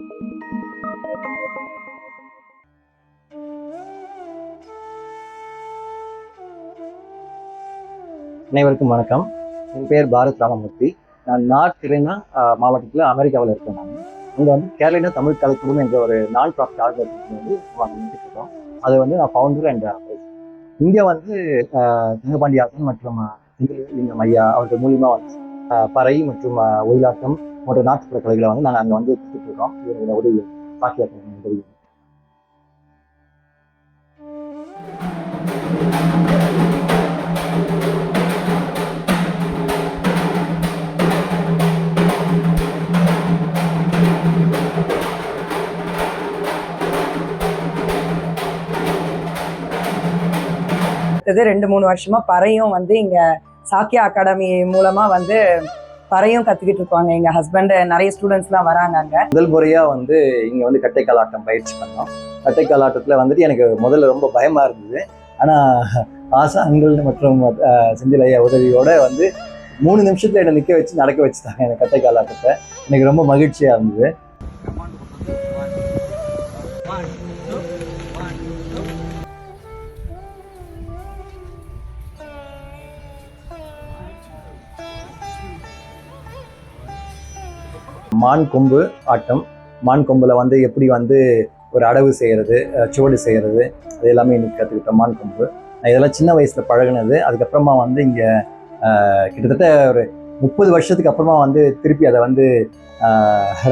அனைவருக்கும் வணக்கம். என் பேர் பாரத் ராமமூர்த்தி. நான் நார்த் கரோலினா மாவட்டத்தில் அமெரிக்காவில் இருக்கேன். நான் அங்கே வந்து கேரளினா தமிழ் கலைக்குழு என்ற ஒரு நான் ப்ராஃபிட் ஆர்கனைசேஷன் வந்து பண்ணிட்டு இருக்கோம். அது வந்து நான் ஃபவுண்டர் அண்ட் இங்கே வந்து தங்கபாண்டியாசன் மற்றும் சிங்கலிங்கம் ஐயா அவர்கள் மூலியமாக வந்து பறை மற்றும் ஒயிலாட்டம் போன்ற நாட்டுப்புற கலைகளை வந்து நாங்கள் அங்கே வந்து கொடுத்துட்டு இருக்கோம். இவங்களோட உதவி சாக்கியாக்க உதவி. அடுத்தது 2-3 வருஷமா பறையும் வந்து இங்க சாக்கியா அகாடமி மூலமா வந்து பறையும் கத்துக்கிட்டு இருக்காங்க. எங்க ஹஸ்பண்ட் நிறைய ஸ்டூடெண்ட்ஸ் எல்லாம் வராங்க. அங்க முதல் முறையா வந்து இங்க வந்து கட்டைக்காலாட்டம் பயிற்சி பண்ணோம். கட்டைக்காலாட்டத்துல வந்துட்டு எனக்கு முதல்ல ரொம்ப பயமா இருந்தது. ஆனா ஆசான்கள் மற்றும் செந்தில் ஐயா உதவியோட வந்து 3 நிமிஷத்துல என்னை நிக்க வச்சு நடக்க வச்சுட்டாங்க எனக்கு கட்டைக்காலாட்டத்தை. எனக்கு ரொம்ப மகிழ்ச்சியா இருந்தது. மான் கொம்பு ஆட்டம், மான் கொம்புல வந்து எப்படி வந்து ஒரு அடவு செய்யறது, சுவடு செய்யறது, அது எல்லாமே இன்னைக்கு கற்றுக்கிட்டோம். மான் கொம்பு நான் இதெல்லாம் சின்ன வயசுல பழகினது. அதுக்கப்புறமா வந்து இங்க கிட்டத்தட்ட ஒரு 30 வருஷத்துக்கு அப்புறமா வந்து திருப்பி அதை வந்து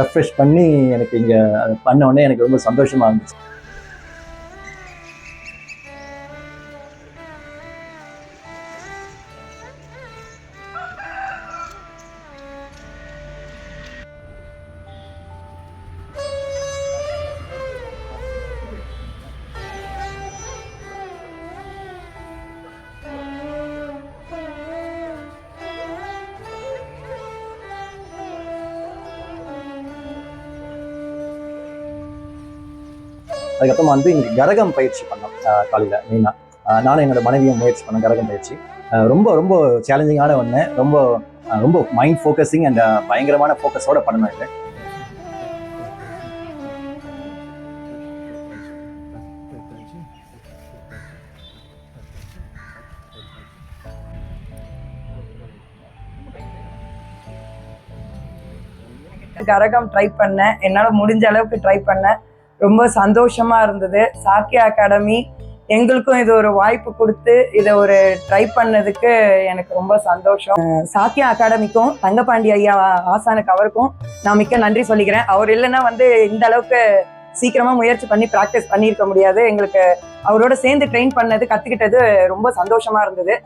ரெஃப்ரெஷ் பண்ணி எனக்கு இங்க அதை பண்ண உடனே எனக்கு ரொம்ப சந்தோஷமா இருந்துச்சு. அதுக்கப்புறமா வந்து இங்கே கரகம் பயிற்சி பண்ணோம். காலையில் மெயினாக நானும் என்னோட மனைவியும் முயற்சி பண்ணோம். கரகம் பயிற்சி ரொம்ப ரொம்ப சேலஞ்சிங்கான ஒன்று. ரொம்ப ரொம்ப மைண்ட் ஃபோக்கஸிங் அண்ட் பயங்கரமான ஃபோக்கஸோட பண்ணணும். இது கரகம் ட்ரை பண்ணேன். என்னால முடிஞ்ச அளவுக்கு ட்ரை பண்ணேன். ரொம்ப சந்தோஷமா இருந்தது. சாக்கியா அகாடமி எங்களுக்கும் இது ஒரு வாய்ப்பு கொடுத்து இதை ஒரு ட்ரை பண்ணதுக்கு எனக்கு ரொம்ப சந்தோஷம். சாக்கியா அகாடமிக்கும் தங்கபாண்டி ஐயா ஆசானுக்கு அவருக்கும் நான் மிக்க நன்றி சொல்லிக்கிறேன். அவர் இல்லைன்னா வந்து இந்த அளவுக்கு சீக்கிரமா முயற்சி பண்ணி ப்ராக்டிஸ் பண்ணியிருக்க முடியாது. எங்களுக்கு அவரோட சேர்ந்து ட்ரெயின் பண்ணது கத்துக்கிட்டது ரொம்ப சந்தோஷமா இருந்தது.